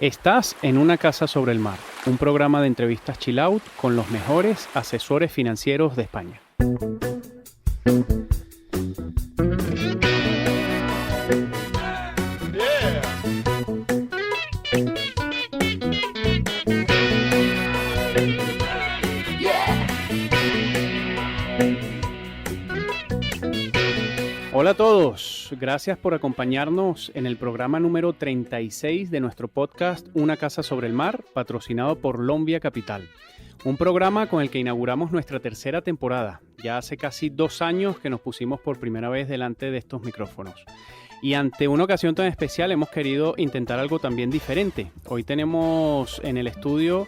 Estás en Una Casa sobre el Mar, un programa de entrevistas chill out con los mejores asesores financieros de España. Hola a todos, gracias por acompañarnos en el programa número 36 de nuestro podcast Una Casa sobre el Mar, patrocinado por Lombia Capital. Un programa con el que inauguramos nuestra tercera temporada. Ya hace casi 2 años que nos pusimos por primera vez delante de estos micrófonos. Y ante una ocasión tan especial hemos querido intentar algo también diferente. Hoy tenemos en el estudio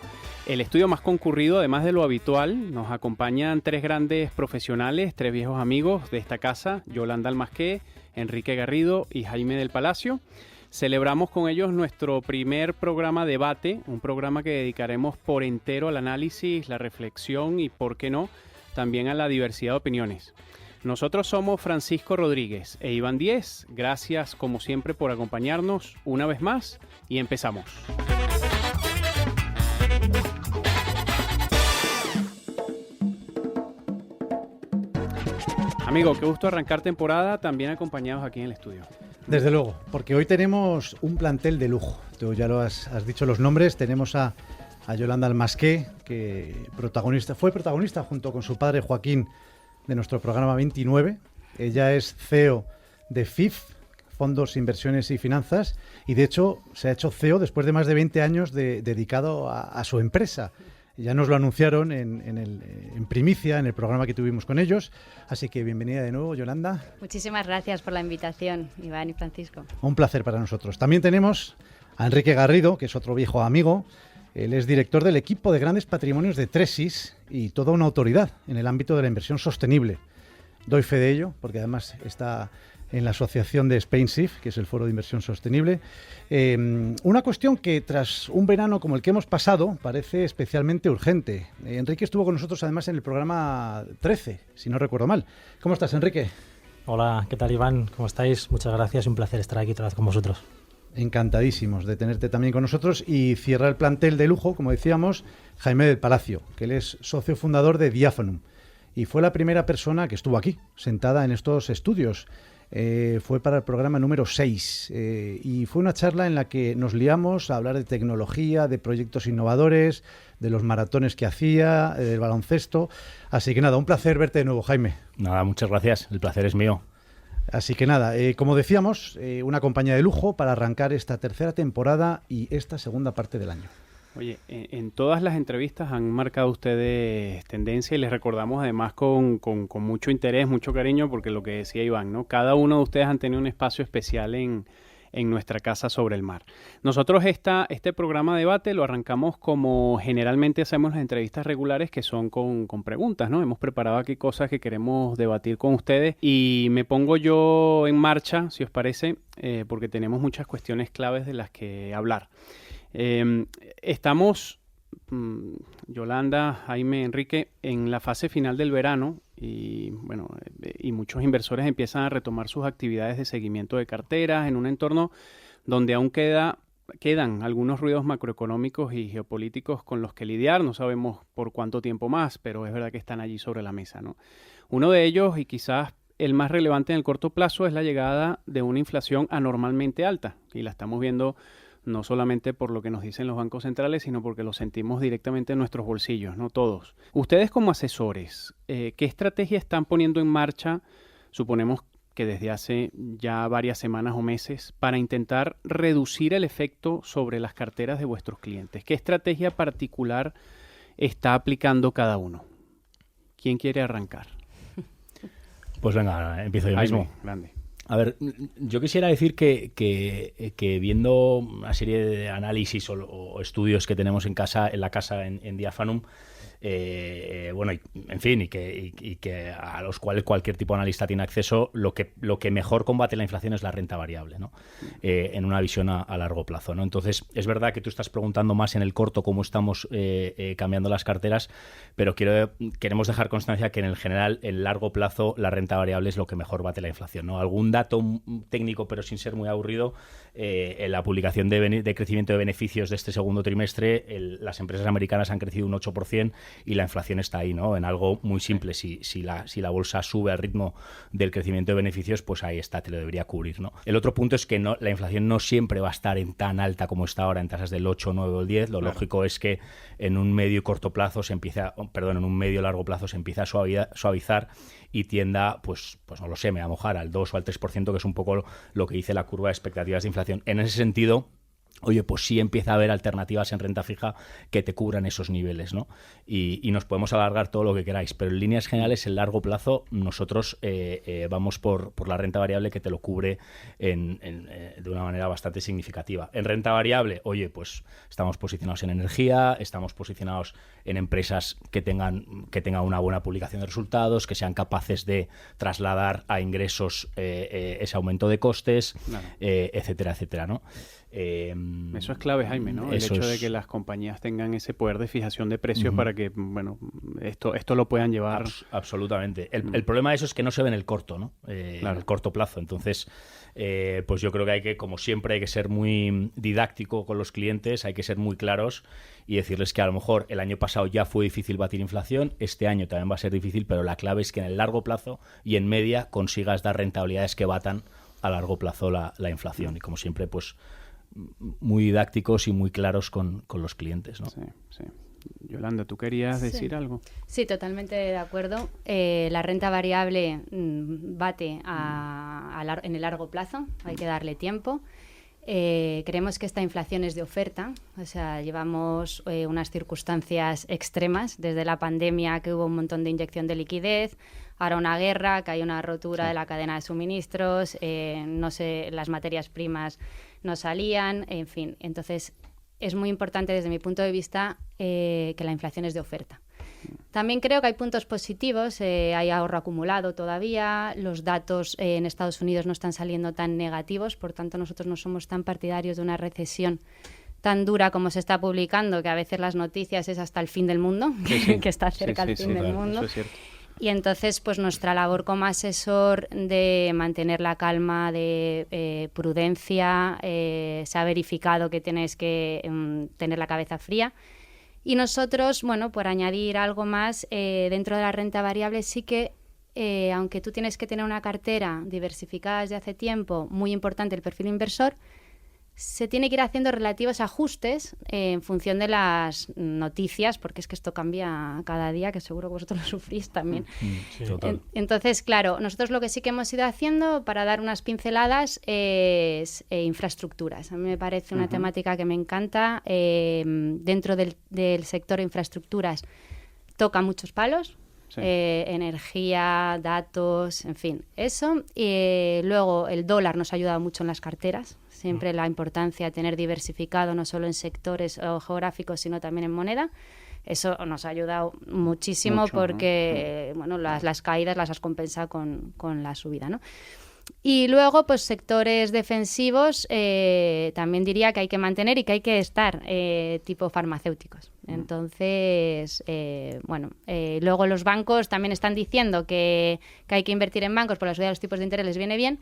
más concurrido, además de lo habitual. Nos acompañan 3 grandes profesionales, 3 viejos amigos de esta casa, Yolanda Almasqué, Enrique Garrido y Jaime del Palacio. Celebramos con ellos nuestro primer programa debate, un programa que dedicaremos por entero al análisis, la reflexión y, por qué no, también a la diversidad de opiniones. Nosotros somos Francisco Rodríguez e Iván Díez. Gracias, como siempre, por acompañarnos una vez más y empezamos. Amigo, qué gusto arrancar temporada también acompañados aquí en el estudio. Desde luego, porque hoy tenemos un plantel de lujo. Tú ya lo has dicho los nombres. Tenemos a Yolanda Almasqué, que fue protagonista junto con su padre Joaquín de nuestro programa 29. Ella es CEO de FIF, Fondos, Inversiones y Finanzas, y de hecho se ha hecho CEO después de más de 20 años dedicado a su empresa. Ya nos lo anunciaron en primicia, en el programa que tuvimos con ellos. Así que bienvenida de nuevo, Yolanda. Muchísimas gracias por la invitación, Iván y Francisco. Un placer para nosotros. También tenemos a Enrique Garrido, que es otro viejo amigo. Él es director del equipo de grandes patrimonios de Tresis y toda una autoridad en el ámbito de la inversión sostenible. Doy fe de ello, porque además está en la asociación de SpainSIF, que es el Foro de Inversión Sostenible. Una cuestión que tras un verano como el que hemos pasado parece especialmente urgente. Enrique estuvo con nosotros además en el programa 13, si no recuerdo mal. ¿Cómo estás, Enrique? Hola, ¿qué tal, Iván? ¿Cómo estáis? Muchas gracias, un placer estar aquí otra vez con vosotros. Encantadísimos de tenerte también con nosotros, y cierra el plantel de lujo, como decíamos, Jaime del Palacio, que él es socio fundador de Diafanum y fue la primera persona que estuvo aquí, sentada en estos estudios. Fue para el programa número 6 y fue una charla en la que nos liamos a hablar de tecnología, de proyectos innovadores, de los maratones que hacía, del baloncesto. Así que nada, un placer verte de nuevo, Jaime. Nada, muchas gracias, el placer es mío. Así que nada, como decíamos, una compañía de lujo para arrancar esta tercera temporada y esta segunda parte del año. Oye, en todas las entrevistas han marcado ustedes tendencia y les recordamos además con mucho interés, mucho cariño, porque lo que decía Iván, ¿no? Cada uno de ustedes han tenido un espacio especial en nuestra casa sobre el mar. Nosotros este programa de debate lo arrancamos como generalmente hacemos las entrevistas regulares, que son con preguntas, ¿no? Hemos preparado aquí cosas que queremos debatir con ustedes y me pongo yo en marcha, si os parece, porque tenemos muchas cuestiones claves de las que hablar. Estamos, Yolanda, Jaime, Enrique, en la fase final del verano y muchos inversores empiezan a retomar sus actividades de seguimiento de carteras en un entorno donde aún quedan algunos ruidos macroeconómicos y geopolíticos con los que lidiar. No sabemos por cuánto tiempo más, pero es verdad que están allí sobre la mesa, ¿no? Uno de ellos, y quizás el más relevante en el corto plazo, es la llegada de una inflación anormalmente alta, y la estamos viendo no solamente por lo que nos dicen los bancos centrales, sino porque lo sentimos directamente en nuestros bolsillos, ¿no? Todos. Ustedes como asesores, ¿qué estrategia están poniendo en marcha, suponemos que desde hace ya varias semanas o meses, para intentar reducir el efecto sobre las carteras de vuestros clientes? ¿Qué estrategia particular está aplicando cada uno? ¿Quién quiere arrancar? Pues venga, empiezo yo mismo. Grande. A ver, yo quisiera decir que viendo una serie de análisis o estudios que tenemos en la casa en Diafanum, bueno, en fin, y que a los cuales cualquier tipo de analista tiene acceso, lo que mejor combate la inflación es la renta variable, ¿no? En una visión a largo plazo, ¿no? Entonces, es verdad que tú estás preguntando más en el corto cómo estamos cambiando las carteras, pero queremos dejar constancia que en el general, en largo plazo, la renta variable es lo que mejor bate la inflación, ¿no? Algún dato técnico, pero sin ser muy aburrido, en la publicación de crecimiento de beneficios de este segundo trimestre, las empresas americanas han crecido un 8%, y la inflación está ahí, ¿no? En algo muy simple. Si la bolsa sube al ritmo del crecimiento de beneficios, pues ahí está, te lo debería cubrir, ¿no? El otro punto es que la inflación no siempre va a estar en tan alta como está ahora, en tasas del 8, 9 o el 10. Lo lógico es que en un medio y corto plazo en un medio y largo plazo se empieza a suavizar y tienda, pues no lo sé, me va a mojar al 2 o al 3%, que es un poco lo que dice la curva de expectativas de inflación. En ese sentido, oye, pues sí empieza a haber alternativas en renta fija que te cubran esos niveles, ¿no? Y nos podemos alargar todo lo que queráis, pero en líneas generales, en largo plazo, nosotros vamos por la renta variable, que te lo cubre de una manera bastante significativa. En renta variable, oye, pues estamos posicionados en energía, estamos posicionados en empresas que tengan una buena publicación de resultados, que sean capaces de trasladar a ingresos ese aumento de costes, claro, etcétera, etcétera, ¿no? Eso es clave, Jaime, ¿no? El hecho de que las compañías tengan ese poder de fijación de precios para que, bueno, esto lo puedan llevar. Absolutamente. El problema de eso es que no se ve en el corto, ¿no? Claro. En el corto plazo. Entonces, pues yo creo que como siempre, hay que ser muy didáctico con los clientes, hay que ser muy claros y decirles que a lo mejor el año pasado ya fue difícil batir inflación, este año también va a ser difícil, pero la clave es que en el largo plazo y en media consigas dar rentabilidades que batan a largo plazo la inflación. Y como siempre, pues muy didácticos y muy claros con los clientes, ¿no? Sí, sí. Yolanda, ¿tú querías decir algo? Sí, totalmente de acuerdo. La renta variable bate en el largo plazo, hay que darle tiempo. Creemos que esta inflación es de oferta, o sea, llevamos unas circunstancias extremas, desde la pandemia, que hubo un montón de inyección de liquidez, ahora una guerra, que hay una rotura de la cadena de suministros, no sé, las materias primas no salían, en fin. Entonces, es muy importante desde mi punto de vista que la inflación es de oferta. También creo que hay puntos positivos, hay ahorro acumulado todavía, los datos en Estados Unidos no están saliendo tan negativos, por tanto nosotros no somos tan partidarios de una recesión tan dura como se está publicando, que a veces las noticias es hasta el fin del mundo, que está cerca del fin del mundo. Eso es cierto. Y entonces, pues nuestra labor como asesor de mantener la calma, de prudencia, se ha verificado que tienes que tener la cabeza fría. Y nosotros, bueno, por añadir algo más, dentro de la renta variable sí que, aunque tú tienes que tener una cartera diversificada desde hace tiempo, muy importante el perfil inversor, se tiene que ir haciendo relativos ajustes en función de las noticias, porque es que esto cambia cada día, que seguro que vosotros lo sufrís también. Sí, total. Entonces, claro, nosotros lo que sí que hemos ido haciendo, para dar unas pinceladas, es infraestructuras. A mí me parece una temática que me encanta. Dentro del sector infraestructuras toca muchos palos. Sí. Energía, datos, en fin, eso. Luego el dólar nos ha ayudado mucho en las carteras. Siempre la importancia de tener diversificado no solo en sectores o geográficos, sino también en moneda. Eso nos ha ayudado muchísimo porque bueno, las caídas las has compensado con la subida, ¿no? Y luego, pues sectores defensivos, también diría que hay que mantener y que hay que estar, tipo farmacéuticos. Entonces, luego los bancos también están diciendo que hay que invertir en bancos, por la subida de los tipos de interés les viene bien.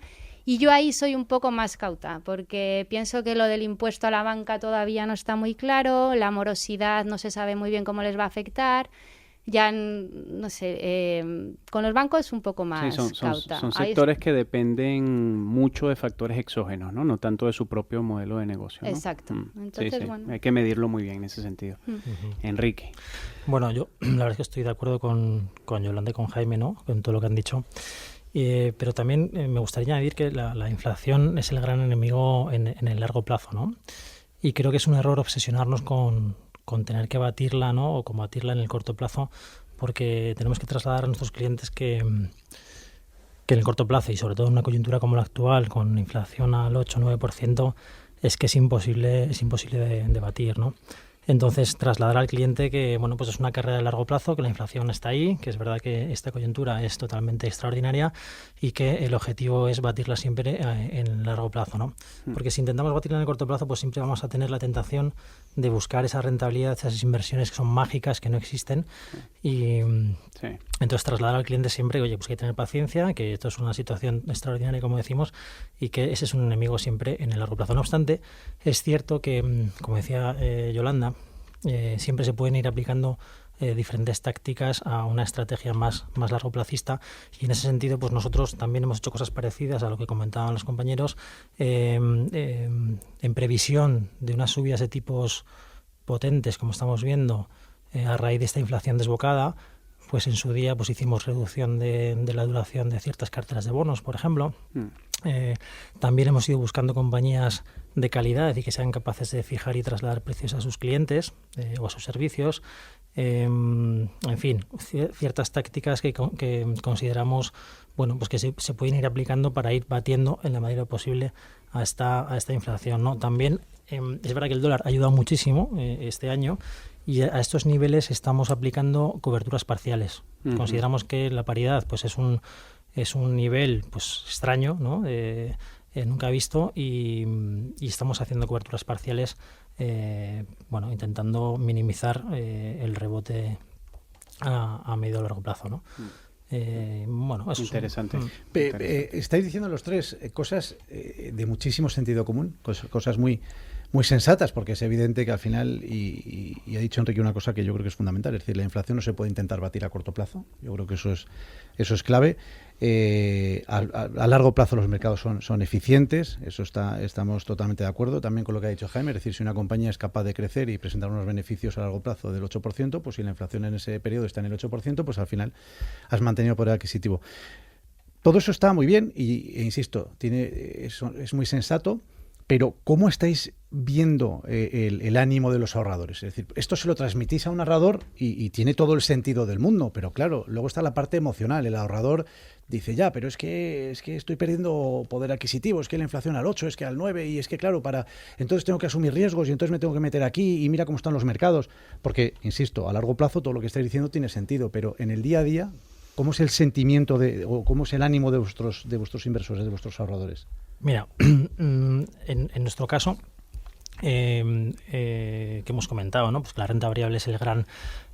Y yo ahí soy un poco más cauta, porque pienso que lo del impuesto a la banca todavía no está muy claro, la morosidad no se sabe muy bien cómo les va a afectar. Ya, no sé, con los bancos un poco más cauta. Son sectores que dependen mucho de factores exógenos, ¿no? No tanto de su propio modelo de negocio, ¿no? Exacto. Entonces, bueno. Hay que medirlo muy bien en ese sentido. Enrique. Bueno, yo la verdad es que estoy de acuerdo con Yolanda y con Jaime, ¿no? Con todo lo que han dicho. Pero también me gustaría añadir que la inflación es el gran enemigo en el largo plazo, ¿no? Y creo que es un error obsesionarnos con tener que batirla, ¿no? O combatirla en el corto plazo, porque tenemos que trasladar a nuestros clientes que en el corto plazo, y sobre todo en una coyuntura como la actual, con inflación al 8 o 9%, es que es imposible de batir, ¿no? Entonces, trasladar al cliente que, bueno, pues es una carrera de largo plazo, que la inflación está ahí, que es verdad que esta coyuntura es totalmente extraordinaria y que el objetivo es batirla siempre en el largo plazo, ¿no? Porque si intentamos batirla en el corto plazo, pues siempre vamos a tener la tentación de buscar esa rentabilidad, esas inversiones que son mágicas, que no existen. Y entonces trasladar al cliente siempre, oye, pues hay que tener paciencia, que esto es una situación extraordinaria, como decimos, y que ese es un enemigo siempre en el largo plazo. No obstante, es cierto que, como decía Yolanda, siempre se pueden ir aplicando diferentes tácticas a una estrategia más largoplacista, y en ese sentido pues nosotros también hemos hecho cosas parecidas a lo que comentaban los compañeros en previsión de unas subidas de tipos potentes, como estamos viendo, a raíz de esta inflación desbocada. Pues en su día pues hicimos reducción de la duración de ciertas carteras de bonos, por ejemplo. También hemos ido buscando compañías de calidad y que sean capaces de fijar y trasladar precios a sus clientes o a sus servicios. En fin, ciertas tácticas que consideramos, bueno, pues que se pueden ir aplicando para ir batiendo en la medida posible a esta inflación, ¿no? También es verdad que el dólar ha ayudado muchísimo este año, y a estos niveles estamos aplicando coberturas parciales. Consideramos que la paridad pues es un nivel pues extraño, ¿no? Nunca visto, y estamos haciendo coberturas parciales, bueno, intentando minimizar el rebote a medio o largo plazo, ¿no? Bueno, eso interesante. Estáis diciendo los tres cosas de muchísimo sentido común, cosas muy sensatas, porque es evidente que al final, y ha dicho Enrique una cosa que yo creo que es fundamental, es decir, la inflación no se puede intentar batir a corto plazo. Yo creo que eso es clave. A largo plazo los mercados son eficientes, eso estamos totalmente de acuerdo. También con lo que ha dicho Jaime, es decir, si una compañía es capaz de crecer y presentar unos beneficios a largo plazo del 8%, pues si la inflación en ese periodo está en el 8%, pues al final has mantenido poder adquisitivo. Todo eso está muy bien e insisto, es muy sensato. Pero ¿cómo estáis viendo el ánimo de los ahorradores? Es decir, esto se lo transmitís a un ahorrador y tiene todo el sentido del mundo, pero claro, luego está la parte emocional. El ahorrador dice, ya, pero es que estoy perdiendo poder adquisitivo, es que la inflación al 8, es que al 9, y es que claro, entonces tengo que asumir riesgos y entonces me tengo que meter aquí y mira cómo están los mercados. Porque, insisto, a largo plazo todo lo que estáis diciendo tiene sentido, pero en el día a día, ¿cómo es el sentimiento o cómo es el ánimo de vuestros inversores, de vuestros ahorradores? Mira, en nuestro caso, que hemos comentado, ¿no? Pues que la renta variable es el gran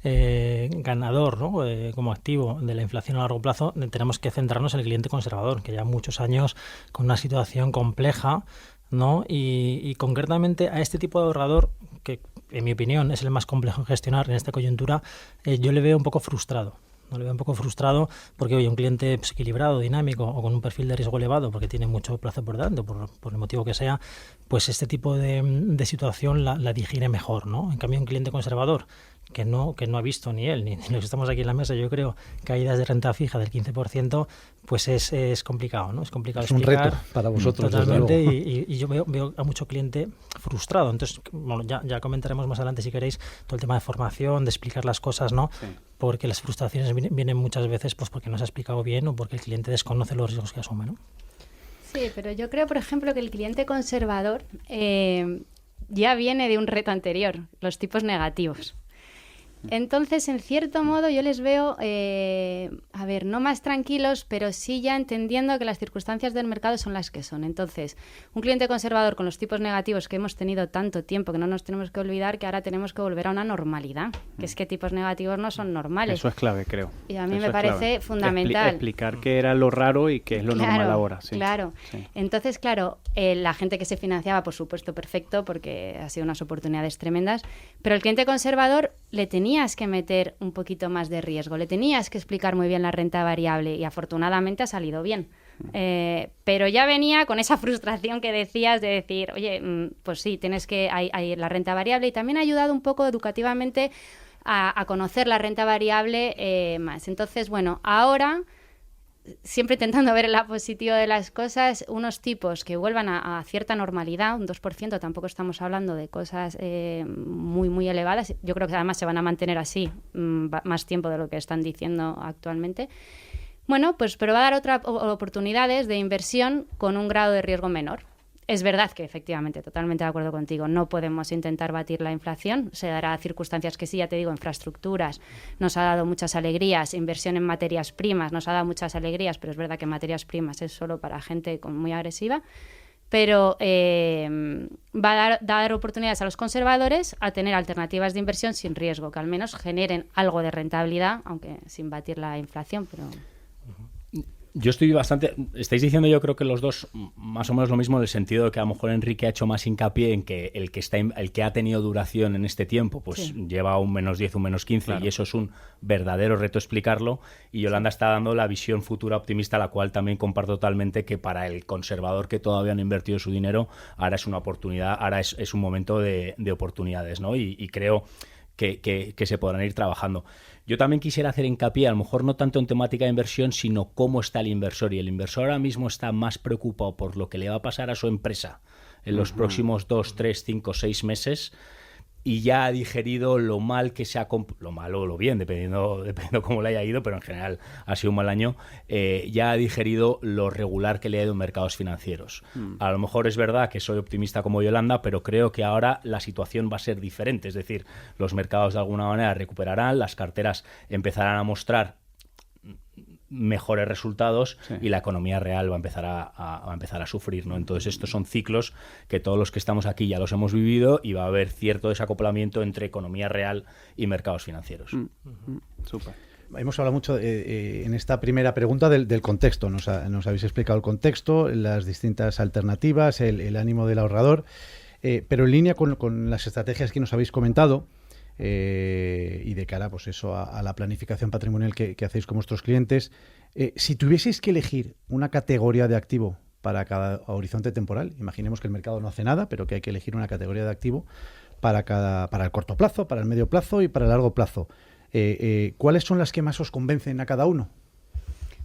ganador, ¿no? Como activo de la inflación a largo plazo. Tenemos que centrarnos en el cliente conservador, que ya muchos años con una situación compleja, ¿no? Y concretamente a este tipo de ahorrador, que en mi opinión es el más complejo de gestionar en esta coyuntura, yo le veo un poco frustrado. No le veo un poco frustrado porque, oye, un cliente pues, equilibrado, dinámico o con un perfil de riesgo elevado porque tiene mucho plazo por delante, por el motivo que sea, pues este tipo de situación la digiere mejor, ¿no? En cambio, un cliente conservador que no ha visto ni él ni los que estamos aquí en la mesa, yo creo, caídas de renta fija del 15%, pues es complicado, ¿no? Es complicado explicar. Es un reto para vosotros, totalmente, y yo veo a mucho cliente frustrado. Entonces, bueno, ya comentaremos más adelante, si queréis, todo el tema de formación, de explicar las cosas, ¿no? Sí. Porque las frustraciones vienen muchas veces pues porque no se ha explicado bien o porque el cliente desconoce los riesgos que asume, ¿no? Sí, pero yo creo, por ejemplo, que el cliente conservador ya viene de un reto anterior, los tipos negativos. Entonces, en cierto modo, yo les veo, no más tranquilos, pero sí ya entendiendo que las circunstancias del mercado son las que son. Entonces, un cliente conservador con los tipos negativos que hemos tenido tanto tiempo, que no nos tenemos que olvidar que ahora tenemos que volver a una normalidad, que es que tipos negativos no son normales. Eso es clave, creo. Y a mí me parece fundamental. Explicar qué era lo raro y qué es lo normal ahora. Sí. Claro. Sí. Entonces, claro, la gente que se financiaba, por supuesto, perfecto, porque ha sido unas oportunidades tremendas, pero el cliente conservador le tenías que meter un poquito más de riesgo, le tenías que explicar muy bien la renta variable y afortunadamente ha salido bien. Pero ya venía con esa frustración que decías de decir, oye, pues sí, tienes que hay la renta variable, y también ha ayudado un poco educativamente a conocer la renta variable más. Entonces, bueno, ahora siempre intentando ver el lado positivo de las cosas, unos tipos que vuelvan a cierta normalidad, un 2%, tampoco estamos hablando de cosas muy, muy elevadas. Yo creo que además se van a mantener así más tiempo de lo que están diciendo actualmente. Bueno, pues pero va a dar otras oportunidades de inversión con un grado de riesgo menor. Es verdad que efectivamente, totalmente de acuerdo contigo, no podemos intentar batir la inflación, se dará circunstancias que sí, ya te digo, infraestructuras, nos ha dado muchas alegrías, inversión en materias primas, nos ha dado muchas alegrías, pero es verdad que materias primas es solo para gente muy agresiva, pero va a dar oportunidades a los conservadores a tener alternativas de inversión sin riesgo, que al menos generen algo de rentabilidad, aunque sin batir la inflación, pero... Yo estoy estáis diciendo yo creo que los dos más o menos lo mismo, en el sentido de que a lo mejor Enrique ha hecho más hincapié en que el que ha tenido duración en este tiempo, pues sí, lleva un -10, un -15, claro, y eso es un verdadero reto explicarlo, y Yolanda está dando la visión futura optimista, la cual también comparto totalmente, que para el conservador que todavía no ha invertido su dinero, ahora es una oportunidad, ahora es un momento de oportunidades, ¿no? Y creo que se podrán ir trabajando. Yo también quisiera hacer hincapié, a lo mejor no tanto en temática de inversión, sino cómo está el inversor. Y el inversor ahora mismo está más preocupado por lo que le va a pasar a su empresa en los próximos 2, 3, 5, 6 meses, y ya ha digerido lo mal que se ha... lo malo o lo bien, dependiendo cómo le haya ido, pero en general ha sido un mal año. Ya ha digerido lo regular que le ha ido en mercados financieros. A lo mejor es verdad que soy optimista como Yolanda, pero creo que ahora la situación va a ser diferente. Es decir, los mercados de alguna manera recuperarán, las carteras empezarán a mostrar mejores resultados, sí, y la economía real va a empezar a sufrir, ¿no? Entonces estos son ciclos que todos los que estamos aquí ya los hemos vivido, y va a haber cierto desacoplamiento entre economía real y mercados financieros. Súper. Hemos hablado mucho en esta primera pregunta del contexto. Nos habéis explicado el contexto, las distintas alternativas, el ánimo del ahorrador, pero en línea con las estrategias que nos habéis comentado, y de cara, pues eso, a la planificación patrimonial que hacéis con vuestros clientes, si tuvieseis que elegir una categoría de activo para cada horizonte temporal, imaginemos que el mercado no hace nada, pero que hay que elegir una categoría de activo para el corto plazo, para el medio plazo y para el largo plazo, ¿cuáles son las que más os convencen a cada uno?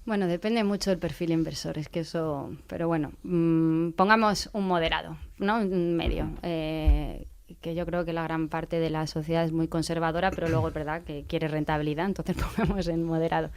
Bueno, depende mucho del perfil inversor, es que eso... Pero bueno, pongamos un moderado, ¿no? Un medio, que yo creo que la gran parte de la sociedad es muy conservadora, pero luego es verdad que quiere rentabilidad, entonces pongamos en moderado.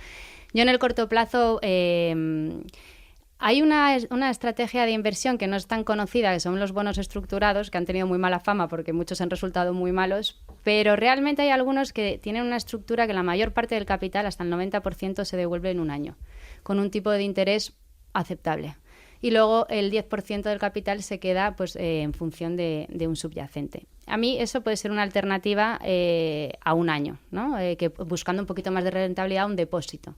Yo en el corto plazo hay una estrategia de inversión que no es tan conocida, que son los bonos estructurados, que han tenido muy mala fama porque muchos han resultado muy malos, pero realmente hay algunos que tienen una estructura que la mayor parte del capital, hasta el 90%, se devuelve en un año, con un tipo de interés aceptable. Y luego el 10% del capital se queda pues, en función de un subyacente. A mí eso puede ser una alternativa a un año, ¿no? Que buscando un poquito más de rentabilidad, un depósito.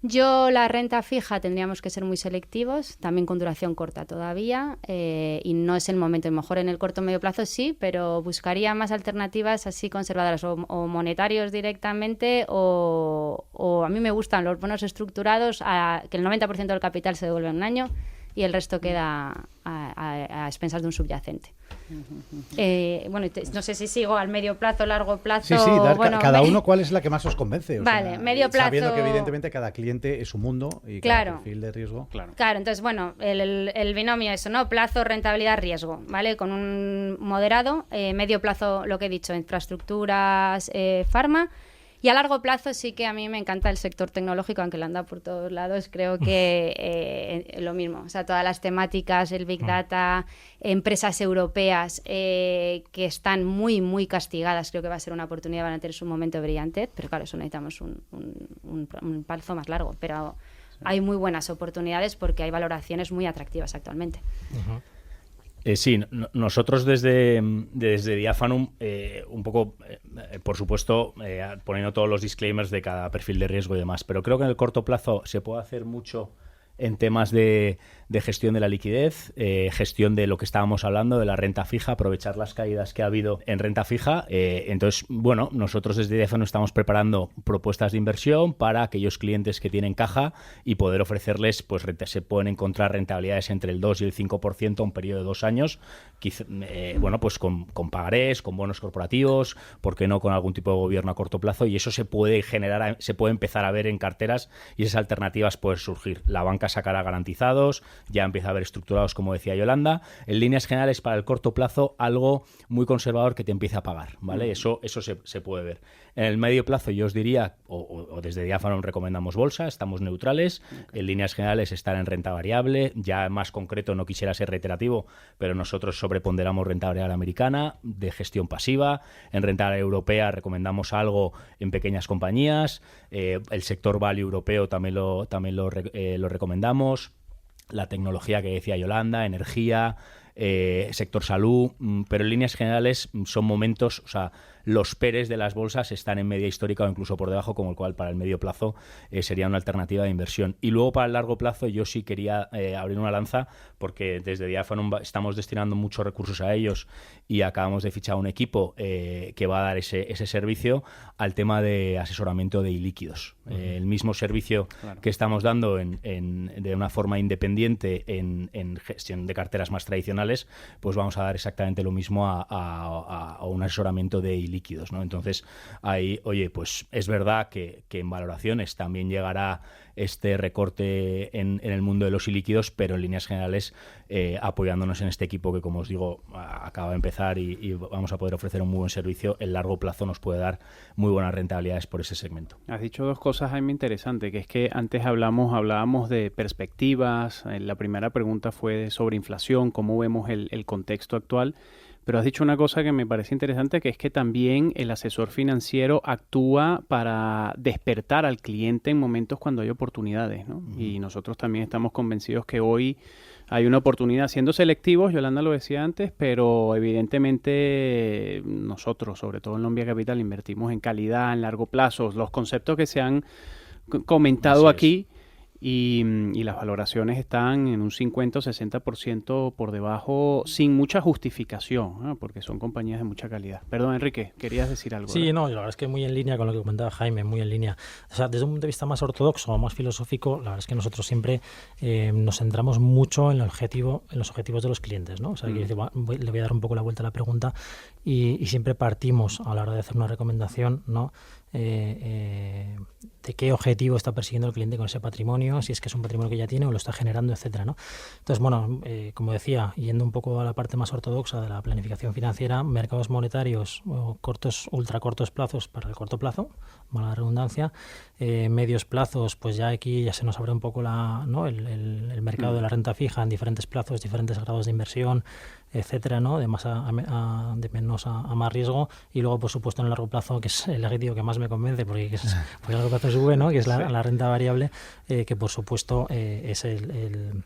Yo la renta fija tendríamos que ser muy selectivos, también con duración corta todavía, y no es el momento. A lo mejor en el corto o medio plazo sí, pero buscaría más alternativas así conservadoras o monetarios directamente, o a mí me gustan los bonos estructurados, que el 90% del capital se devuelve en un año y el resto queda a expensas de un subyacente. Bueno, no sé si sigo al medio plazo, largo plazo. Sí, cada uno, ¿cuál es la que más os convence? Vale, medio plazo. Sabiendo que evidentemente cada cliente es un mundo y cada perfil de riesgo. Claro, entonces bueno, el binomio eso, ¿no? Plazo, rentabilidad, riesgo, ¿vale? Con un moderado, medio plazo, lo que he dicho, infraestructuras, farma. Y a largo plazo sí que a mí me encanta el sector tecnológico, aunque lo anda por todos lados, creo que lo mismo. O sea, todas las temáticas, el Big Data, empresas europeas que están muy, muy castigadas, creo que va a ser una oportunidad, van a tener su momento brillante, pero claro, eso necesitamos un plazo más largo. Pero hay muy buenas oportunidades porque hay valoraciones muy atractivas actualmente. Sí, nosotros desde Diafanum, un poco, por supuesto, poniendo todos los disclaimers de cada perfil de riesgo y demás, pero creo que en el corto plazo se puede hacer mucho en temas de gestión de la liquidez, gestión de lo que estábamos hablando, de la renta fija, aprovechar las caídas que ha habido en renta fija. Entonces, bueno, nosotros desde Diafanum estamos preparando propuestas de inversión para aquellos clientes que tienen caja y poder ofrecerles, pues se pueden encontrar rentabilidades entre el 2 y el 5% a un periodo de 2 años, bueno, pues con pagarés, con bonos corporativos, ¿por qué no con algún tipo de gobierno a corto plazo? Y eso se puede generar, se puede empezar a ver en carteras y esas alternativas pueden surgir. La banca sacará garantizados, ya empieza a haber estructurados, como decía Yolanda. En líneas generales, para el corto plazo, algo muy conservador que te empiece a pagar, ¿vale? Eso se puede ver. En el medio plazo, yo os diría, o desde Diafanon recomendamos bolsa, estamos neutrales. En líneas generales, estar en renta variable. Ya más concreto, no quisiera ser reiterativo, pero nosotros sobreponderamos renta variable americana, de gestión pasiva. En renta variable europea recomendamos algo en pequeñas compañías. El sector value europeo también lo recomendamos. La tecnología que decía Yolanda, energía, sector salud, pero en líneas generales son momentos, o sea, los PERs de las bolsas están en media histórica o incluso por debajo, como el cual para el medio plazo sería una alternativa de inversión. Y luego para el largo plazo yo sí quería abrir una lanza, porque desde Diafanon estamos destinando muchos recursos a ellos y acabamos de fichar un equipo que va a dar ese servicio al tema de asesoramiento de ilíquidos. El mismo servicio que estamos dando de una forma independiente en gestión de carteras más tradicionales, pues vamos a dar exactamente lo mismo a un asesoramiento de ilíquidos, ¿no? Entonces, ahí, oye, pues es verdad que en valoraciones también llegará este recorte en el mundo de los ilíquidos, pero en líneas generales apoyándonos en este equipo que, como os digo, acaba de empezar y vamos a poder ofrecer un muy buen servicio. El largo plazo nos puede dar muy buenas rentabilidades por ese segmento. Has dicho dos cosas, Jaime, interesantes, que es que antes hablábamos de perspectivas. La primera pregunta fue sobre inflación, cómo vemos el contexto actual. Pero has dicho una cosa que me parece interesante, que es que también el asesor financiero actúa para despertar al cliente en momentos cuando hay oportunidades, ¿no? Y nosotros también estamos convencidos que hoy hay una oportunidad, siendo selectivos, Yolanda lo decía antes, pero evidentemente nosotros, sobre todo en Lombia Capital, invertimos en calidad, en largo plazo, los conceptos que se han comentado aquí. Y las valoraciones están en un 50 o 60% por debajo, sin mucha justificación, ¿no? Porque son compañías de mucha calidad. Perdón, Enrique, querías decir algo. Sí, ¿verdad? no, la verdad es que muy en línea con lo que comentaba Jaime, muy en línea. O sea, desde un punto de vista más ortodoxo o más filosófico, la verdad es que nosotros siempre nos centramos mucho en los objetivos de los clientes, ¿no? O sea, le voy a dar un poco la vuelta a la pregunta y siempre partimos a la hora de hacer una recomendación, ¿no? De qué objetivo está persiguiendo el cliente con ese patrimonio, si es que es un patrimonio que ya tiene o lo está generando, etcétera, ¿no? Entonces, bueno, como decía, yendo un poco a la parte más ortodoxa de la planificación financiera, mercados monetarios o ultra cortos plazos para el corto plazo, mala redundancia, medios plazos, pues ya aquí ya se nos abre un poco el mercado de la renta fija en diferentes plazos, diferentes grados de inversión, etcétera, ¿no? De menos a más riesgo, y luego, por supuesto, en el largo plazo, que es el objetivo que más me convence, porque el largo plazo sube, ¿no? Que es la renta variable, que por supuesto es el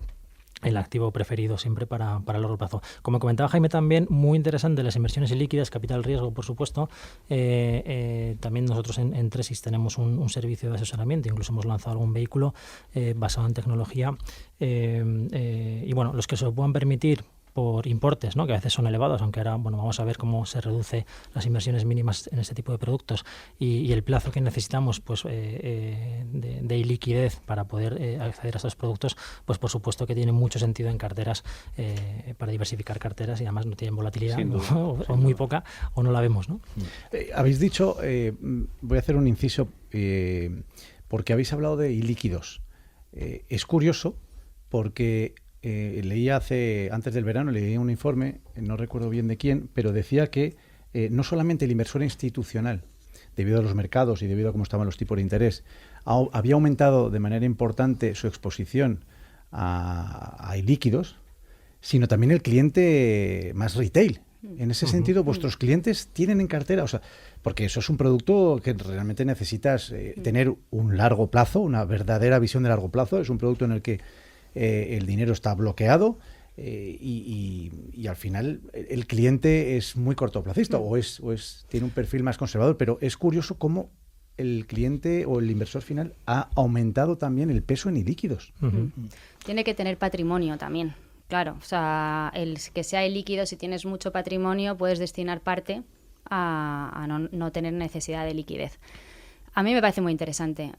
activo preferido siempre para el largo plazo. Como comentaba Jaime también, muy interesante las inversiones ilíquidas, capital riesgo, por supuesto. También nosotros en Tresis tenemos un servicio de asesoramiento, incluso hemos lanzado algún vehículo basado en tecnología. Y bueno, los que se lo puedan permitir por importes, ¿no? Que a veces son elevados, aunque ahora vamos a ver cómo se reduce las inversiones mínimas en este tipo de productos y el plazo que necesitamos pues de iliquidez para poder acceder a estos productos, pues por supuesto que tiene mucho sentido en carteras para diversificar carteras, y además no tienen volatilidad o muy poca o no la vemos, ¿no? Habéis dicho, voy a hacer un inciso, porque habéis hablado de ilíquidos. Es curioso porque leía antes del verano, leí un informe, no recuerdo bien de quién, pero decía que no solamente el inversor institucional, debido a los mercados y debido a cómo estaban los tipos de interés, había aumentado de manera importante su exposición a ilíquidos, sino también el cliente más retail. En ese sentido, vuestros clientes tienen en cartera, o sea, porque eso es un producto que realmente necesitas tener un largo plazo, una verdadera visión de largo plazo. Es un producto en el que el dinero está bloqueado y al final el cliente es muy cortoplacista o tiene un perfil más conservador, pero es curioso cómo el cliente o el inversor final ha aumentado también el peso en ilíquidos. Tiene que tener patrimonio también, claro. O sea, que sea ilíquido, si tienes mucho patrimonio, puedes destinar parte a no tener necesidad de liquidez. A mí me parece muy interesante.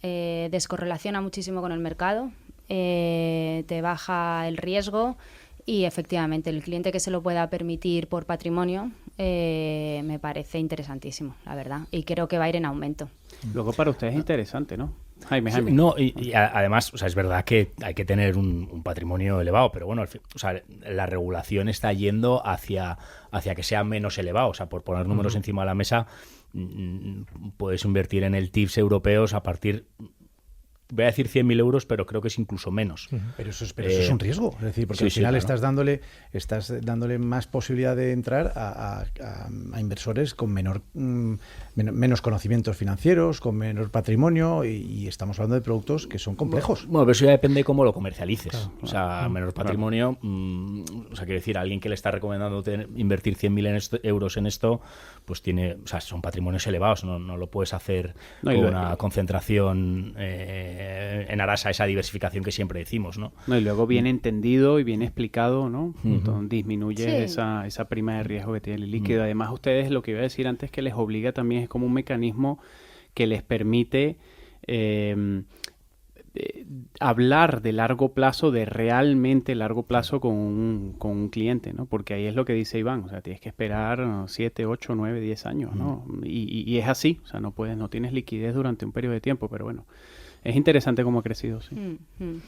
Descorrelaciona muchísimo con el mercado. Te baja el riesgo y efectivamente el cliente que se lo pueda permitir por patrimonio me parece interesantísimo, la verdad, y creo que va a ir en aumento. Luego para ustedes es interesante, ¿no? Jaime. No, y además, o sea, es verdad que hay que tener un patrimonio elevado, pero bueno, o sea, la regulación está yendo hacia que sea menos elevado. O sea, por poner números encima de la mesa, puedes invertir en el TIPS europeos a partir... Voy a decir 100.000 euros, pero creo que es incluso menos. Pero eso es un riesgo. Es decir, porque al final claro. estás dándole más posibilidad de entrar a inversores con menos conocimientos financieros, con menor patrimonio, y estamos hablando de productos que son complejos. Bueno, pero eso ya depende de cómo lo comercialices. Claro. O sea, menor patrimonio, o sea, quiero decir, alguien que le está recomendando invertir 100.000 euros en esto, pues tiene, o sea, son patrimonios elevados, no lo puedes hacer con una concentración en aras a esa diversificación que siempre decimos, ¿no? Y luego bien entendido y bien explicado, ¿no? Entonces disminuye esa prima de riesgo que tiene el líquido. Además, ustedes, lo que iba a decir antes, que les obliga también, es como un mecanismo que les permite hablar de largo plazo, de realmente largo plazo con un cliente, ¿no? Porque ahí es lo que dice Iván, o sea, tienes que esperar 7, 8, 9, 10 años, ¿no? Y es así, o sea, no tienes liquidez durante un periodo de tiempo, pero bueno, es interesante cómo ha crecido, sí.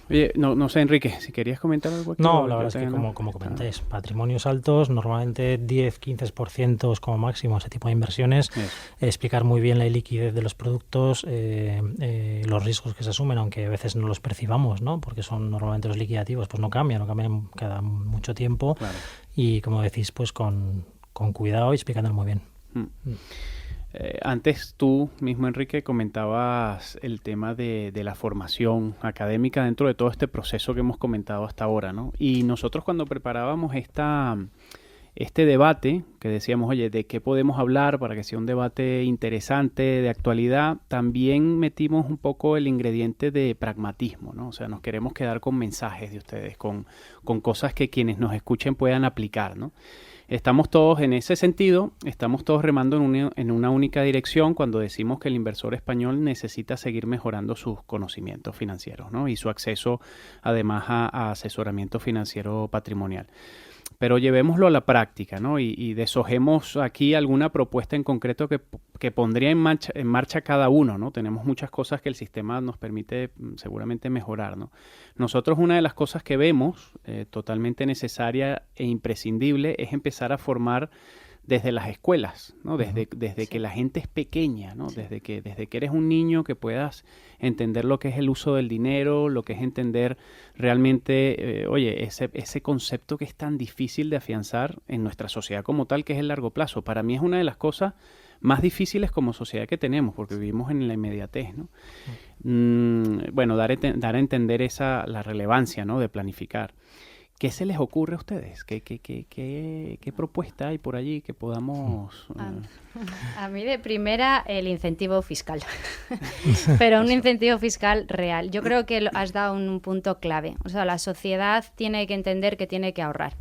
Oye, no sé, Enrique, si querías comentar algo aquí. No, la verdad es que como comentáis, patrimonios altos, normalmente 10-15% como máximo ese tipo de inversiones, explicar muy bien la liquidez de los productos, los riesgos que se asumen, aunque a veces no los percibamos, ¿no? Porque son normalmente los liquidativos, pues no cambian cada mucho tiempo, claro. Y como decís, pues con cuidado y explicándolo muy bien. Antes tú mismo, Enrique, comentabas el tema de la formación académica dentro de todo este proceso que hemos comentado hasta ahora, ¿no? Y nosotros cuando preparábamos este debate, que decíamos, oye, ¿de qué podemos hablar para que sea un debate interesante, de actualidad? También metimos un poco el ingrediente de pragmatismo, ¿no? O sea, nos queremos quedar con mensajes de ustedes, con cosas que quienes nos escuchen puedan aplicar, ¿no? Estamos todos en ese sentido, estamos todos remando en una única dirección cuando decimos que el inversor español necesita seguir mejorando sus conocimientos financieros, ¿no? Y su acceso además a asesoramiento financiero patrimonial. Pero llevémoslo a la práctica, ¿no? Y deshojemos aquí alguna propuesta en concreto que pondría en marcha cada uno, ¿no? Tenemos muchas cosas que el sistema nos permite seguramente mejorar, ¿no? Nosotros una de las cosas que vemos totalmente necesaria e imprescindible es empezar a formar desde las escuelas, ¿no? Desde que la gente es pequeña, ¿no? Desde que eres un niño, que puedas entender lo que es el uso del dinero, lo que es entender realmente, ese concepto que es tan difícil de afianzar en nuestra sociedad como tal, que es el largo plazo. Para mí es una de las cosas más difíciles como sociedad que tenemos, porque vivimos en la inmediatez, ¿no? Bueno, dar a entender la relevancia, ¿no? De planificar. ¿Qué se les ocurre a ustedes? ¿Qué propuesta hay por allí que podamos...? A mí de primera el incentivo fiscal, pero un incentivo fiscal real. Yo creo que has dado un punto clave. O sea, la sociedad tiene que entender que tiene que ahorrar.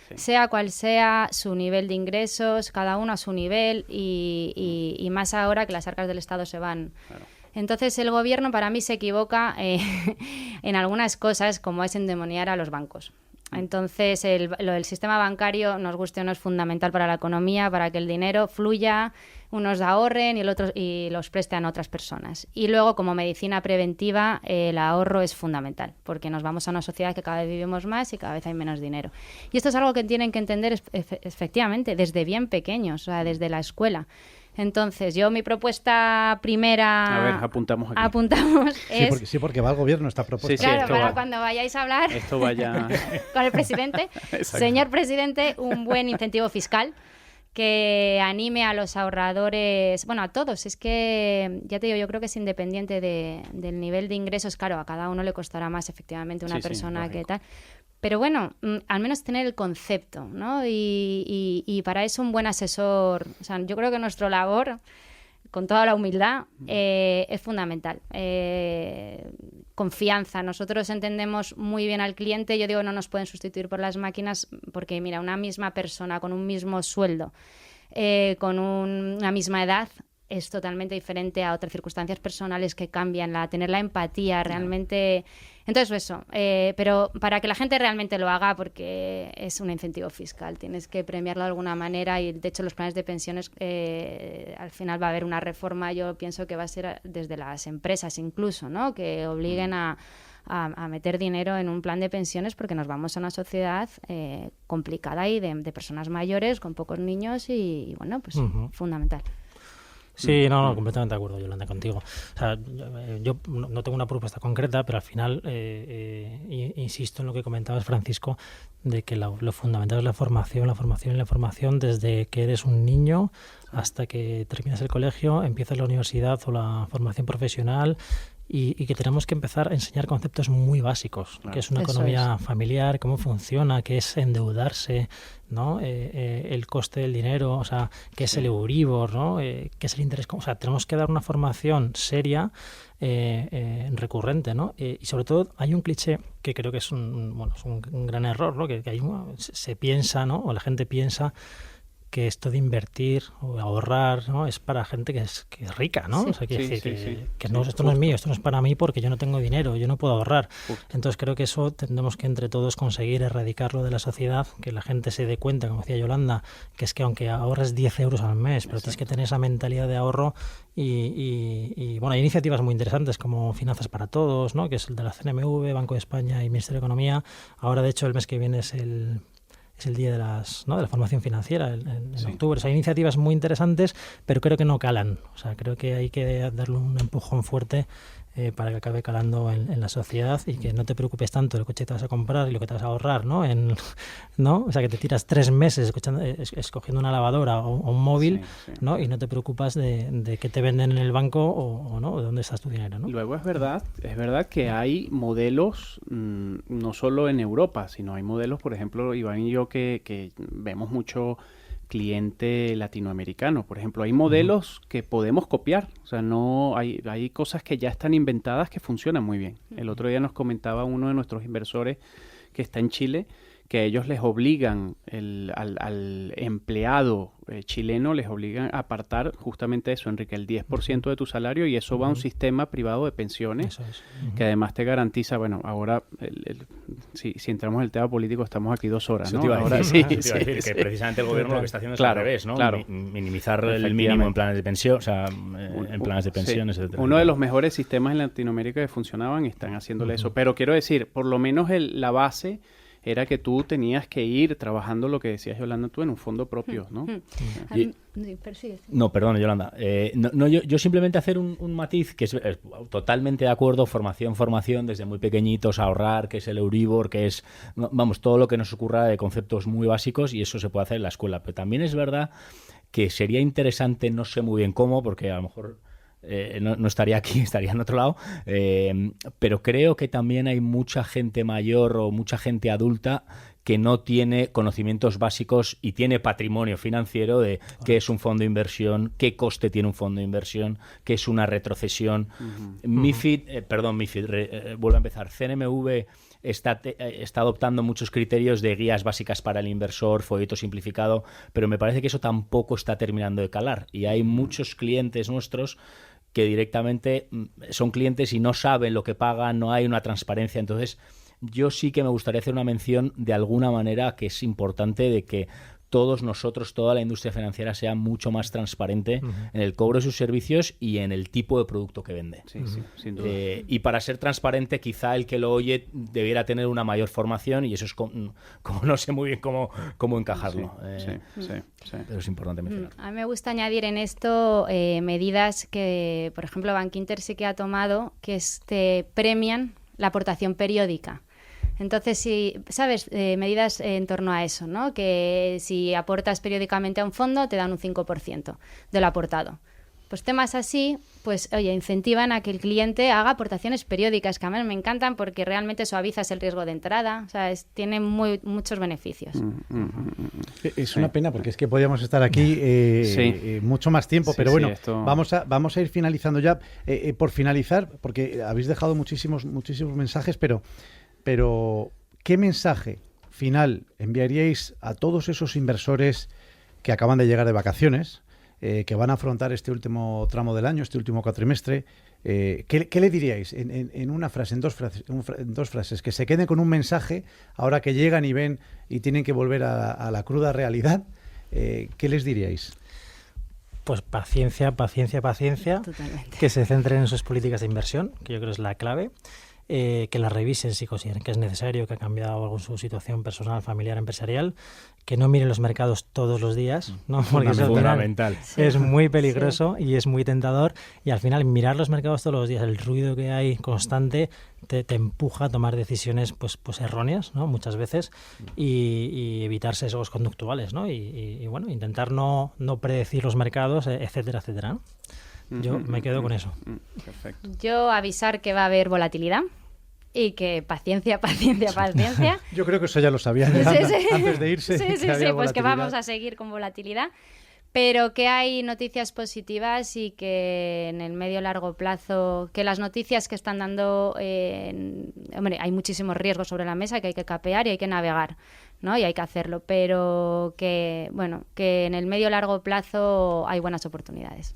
Sí. Sea cual sea su nivel de ingresos, cada uno a su nivel y más ahora que las arcas del Estado se van... Claro. Entonces el gobierno para mí se equivoca en algunas cosas, como es endemoniar a los bancos. Entonces, el sistema bancario, nos guste o no, es fundamental para la economía, para que el dinero fluya, unos ahorren y los presten a otras personas. Y luego, como medicina preventiva, el ahorro es fundamental, porque nos vamos a una sociedad que cada vez vivimos más y cada vez hay menos dinero. Y esto es algo que tienen que entender efectivamente desde bien pequeños, o sea, desde la escuela. Entonces, mi propuesta primera... A ver, apuntamos aquí. Es... Sí, porque va al gobierno esta propuesta. Sí, claro, para cuando vayáis a hablar esto vaya... con el presidente. Señor presidente, un buen incentivo fiscal que anime a los ahorradores, bueno, a todos. Es que, ya te digo, yo creo que es independiente del nivel de ingresos. Claro, a cada uno le costará más, efectivamente, una persona que tal... Pero bueno, al menos tener el concepto, ¿no? Y para eso un buen asesor, o sea, yo creo que nuestra labor, con toda la humildad, es fundamental. Confianza. Nosotros entendemos muy bien al cliente. Yo digo, no nos pueden sustituir por las máquinas porque, mira, una misma persona con un mismo sueldo, con una misma edad, es totalmente diferente a otras circunstancias personales que cambian, tener la empatía realmente. Entonces, eso, pero para que la gente realmente lo haga, porque es un incentivo fiscal, tienes que premiarlo de alguna manera, y de hecho los planes de pensiones, al final va a haber una reforma, yo pienso que va a ser desde las empresas incluso, ¿no? Que obliguen a meter dinero en un plan de pensiones, porque nos vamos a una sociedad complicada y de personas mayores con pocos niños y bueno, pues fundamental. Sí, no, completamente de acuerdo, Yolanda, contigo. O sea, yo no tengo una propuesta concreta, pero al final insisto en lo que comentabas, Francisco, de que lo fundamental es la formación desde que eres un niño hasta que terminas el colegio, empiezas la universidad o la formación profesional. Y que tenemos que empezar a enseñar conceptos muy básicos, claro, que es una economía familiar, cómo funciona, qué es endeudarse, ¿no? El coste del dinero, o sea, qué es el Euribor, ¿no? Qué es el interés. O sea, tenemos que dar una formación seria, recurrente, ¿no? Y sobre todo hay un cliché que creo que es un gran error, ¿no? Que se piensa, ¿no? O la gente piensa que esto de invertir o ahorrar, ¿no? Es para gente que es rica, ¿no? O sea, esto no es mío, esto no es para mí porque yo no tengo dinero, yo no puedo ahorrar. Entonces creo que eso tendremos que entre todos conseguir erradicarlo de la sociedad, que la gente se dé cuenta, como decía Yolanda, que es que aunque ahorres 10 euros al mes, pero tienes que tener esa mentalidad de ahorro y bueno, hay iniciativas muy interesantes como Finanzas para Todos, ¿no? Que es el de la CNMV, Banco de España y Ministerio de Economía. Ahora, de hecho, el mes que viene es el día de la formación financiera en octubre. O sea, hay iniciativas muy interesantes, pero creo que no calan. O sea, creo que hay que darle un empujón fuerte para que acabe calando en la sociedad y que no te preocupes tanto del coche que te vas a comprar y lo que te vas a ahorrar, ¿no? ¿no? O sea, que te tiras 3 meses escogiendo una lavadora o un móvil, ¿no? Y no te preocupas de qué te venden en el banco o ¿no? O de dónde estás tu dinero, ¿no? Luego es verdad que hay modelos, no solo en Europa, sino hay modelos, por ejemplo, Iván y yo, que vemos mucho cliente latinoamericano. Por ejemplo, hay modelos que podemos copiar. O sea, no hay cosas que ya están inventadas que funcionan muy bien. El otro día nos comentaba uno de nuestros inversores que está en Chile, que a ellos les obligan, al empleado chileno les obligan a apartar justamente eso, Enrique, el 10% de tu salario, y eso va a un sistema privado de pensiones, que además te garantiza, bueno, ahora, si entramos en el tema político, estamos aquí 2 horas, ¿no? Te iba a decir que precisamente el gobierno lo que está haciendo es al revés, ¿no? Claro. Minimizar el mínimo en planes de pensión, o sea, en planes de pensiones, etcétera. Uno de los mejores sistemas en Latinoamérica que funcionaban, están haciéndole eso. Pero quiero decir, por lo menos la base era que tú tenías que ir trabajando lo que decías, Yolanda, tú en un fondo propio, ¿no? No, perdón, Yolanda. Yo simplemente hacer un matiz, que es totalmente de acuerdo, formación desde muy pequeñitos, ahorrar, que es el Euribor, que es, vamos, todo lo que nos ocurra de conceptos muy básicos, y eso se puede hacer en la escuela. Pero también es verdad que sería interesante, no sé muy bien cómo, porque a lo mejor no estaría aquí, estaría en otro lado, pero creo que también hay mucha gente mayor o mucha gente adulta que no tiene conocimientos básicos y tiene patrimonio financiero de qué es un fondo de inversión, qué coste tiene un fondo de inversión, qué es una retrocesión. Vuelvo a empezar. CNMV está adoptando muchos criterios de guías básicas para el inversor, folleto simplificado, pero me parece que eso tampoco está terminando de calar, y hay muchos clientes nuestros que directamente son clientes y no saben lo que pagan, no hay una transparencia. Entonces, yo sí que me gustaría hacer una mención de alguna manera que es importante, de que todos nosotros, toda la industria financiera sea mucho más transparente en el cobro de sus servicios y en el tipo de producto que vende. Sí, sin duda. Y para ser transparente, quizá el que lo oye debiera tener una mayor formación, y eso es como no sé muy bien cómo encajarlo. Pero es importante mencionar. A mí me gusta añadir en esto medidas que, por ejemplo, Bankinter sí que ha tomado, que te premian la aportación periódica. Entonces, si sabes, medidas en torno a eso, ¿no? Que si aportas periódicamente a un fondo, te dan un 5% de lo aportado. Pues temas así, pues, oye, incentivan a que el cliente haga aportaciones periódicas, que a mí me encantan porque realmente suavizas el riesgo de entrada. O sea, tiene muchos beneficios. Es una pena porque es que podríamos estar aquí mucho más tiempo, pero bueno, vamos a ir finalizando ya. Por finalizar, porque habéis dejado muchísimos mensajes, pero ¿qué mensaje final enviaríais a todos esos inversores que acaban de llegar de vacaciones, que van a afrontar este último tramo del año, este último cuatrimestre, ¿qué le diríais en una frase, en dos frases, que se queden con un mensaje ahora que llegan y ven y tienen que volver a la cruda realidad? ¿Qué les diríais? Pues paciencia. Totalmente. Que se centren en sus políticas de inversión, que yo creo es la clave. Que las revisen si consideran que es necesario, que ha cambiado algo en su situación personal, familiar, empresarial, que no miren los mercados todos los días, ¿no? Porque eso fundamental. Es muy peligroso y es muy tentador, y al final mirar los mercados todos los días, el ruido que hay constante te empuja a tomar decisiones pues erróneas, ¿no? Muchas veces, y evitar sesgos conductuales, ¿no? Y bueno, intentar no predecir los mercados, etcétera, etcétera, ¿no? Yo me quedo con eso. Perfecto. Yo avisar que va a haber volatilidad y que paciencia. Yo creo que eso ya lo sabían antes de irse. Sí, pues que vamos a seguir con volatilidad, pero que hay noticias positivas y que en el medio largo plazo, que las noticias que están dando, hombre, hay muchísimos riesgos sobre la mesa que hay que capear y hay que navegar, ¿no? Y hay que hacerlo, pero que en el medio largo plazo hay buenas oportunidades.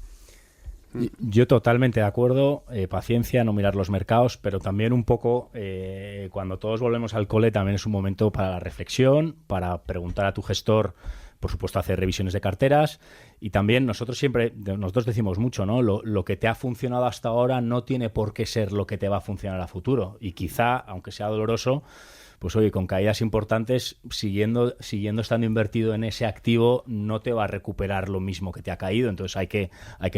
Yo totalmente de acuerdo, paciencia, no mirar los mercados, pero también un poco, cuando todos volvemos al cole, también es un momento para la reflexión, para preguntar a tu gestor, por supuesto, hacer revisiones de carteras, y también nosotros decimos mucho, ¿no? Lo que te ha funcionado hasta ahora no tiene por qué ser lo que te va a funcionar a futuro, y quizá, aunque sea doloroso, pues oye, con caídas importantes, siguiendo estando invertido en ese activo, no te va a recuperar lo mismo que te ha caído, entonces hay que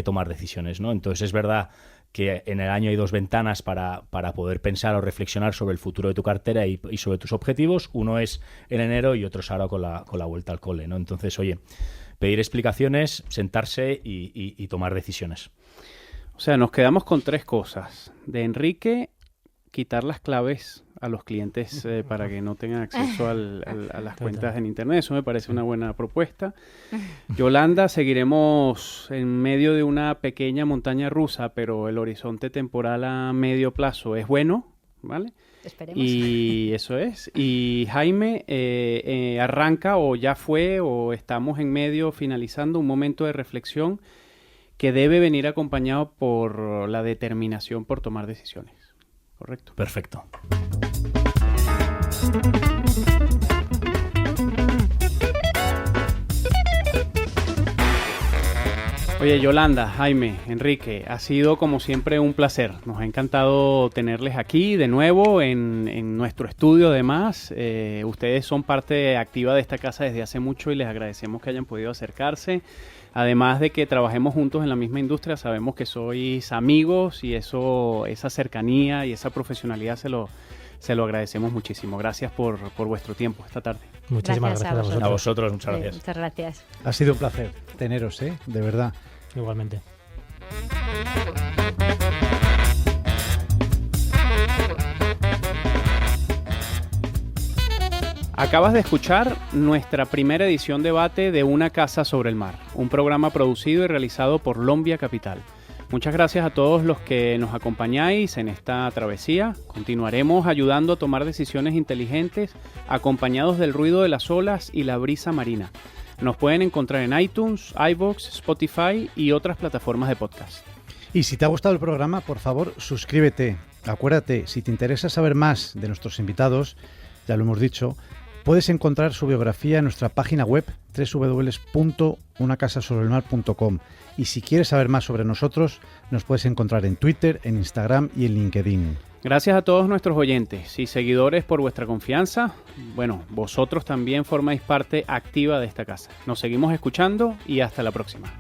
tomar decisiones, ¿no? Entonces es verdad que en el año hay dos ventanas para poder pensar o reflexionar sobre el futuro de tu cartera y sobre tus objetivos. Uno es en enero y otro es ahora con la vuelta al cole, ¿no? Entonces, oye, pedir explicaciones, sentarse y tomar decisiones. O sea, nos quedamos con tres cosas. De Enrique, quitar las claves a los clientes para que no tengan acceso a las cuentas en Internet. Eso me parece una buena propuesta. Yolanda, seguiremos en medio de una pequeña montaña rusa, pero el horizonte temporal a medio plazo es bueno, ¿vale? Esperemos. Y eso es. Y Jaime, arranca o ya fue o estamos en medio, finalizando un momento de reflexión que debe venir acompañado por la determinación por tomar decisiones. ¿Correcto? Perfecto. Oye, Yolanda, Jaime, Enrique, ha sido como siempre un placer. Nos ha encantado tenerles aquí de nuevo en nuestro estudio además. Ustedes son parte activa de esta casa desde hace mucho y les agradecemos que hayan podido acercarse. Además de que trabajemos juntos en la misma industria, sabemos que sois amigos y esa cercanía y esa profesionalidad se lo agradecemos muchísimo. Gracias por vuestro tiempo esta tarde. Muchísimas gracias a vosotros. A vosotros, muchas gracias. Muchas gracias. Ha sido un placer teneros, de verdad. Igualmente. Acabas de escuchar nuestra primera edición debate de Una Casa sobre el Mar, un programa producido y realizado por Lombia Capital. Muchas gracias a todos los que nos acompañáis en esta travesía. Continuaremos ayudando a tomar decisiones inteligentes, acompañados del ruido de las olas y la brisa marina. Nos pueden encontrar en iTunes, iVoox, Spotify y otras plataformas de podcast. Y si te ha gustado el programa, por favor, suscríbete. Acuérdate, si te interesa saber más de nuestros invitados, ya lo hemos dicho, puedes encontrar su biografía en nuestra página web www.unacasasobrelmar.com. Y si quieres saber más sobre nosotros, nos puedes encontrar en Twitter, en Instagram y en LinkedIn. Gracias a todos nuestros oyentes y seguidores por vuestra confianza. Bueno, vosotros también formáis parte activa de esta casa. Nos seguimos escuchando y hasta la próxima.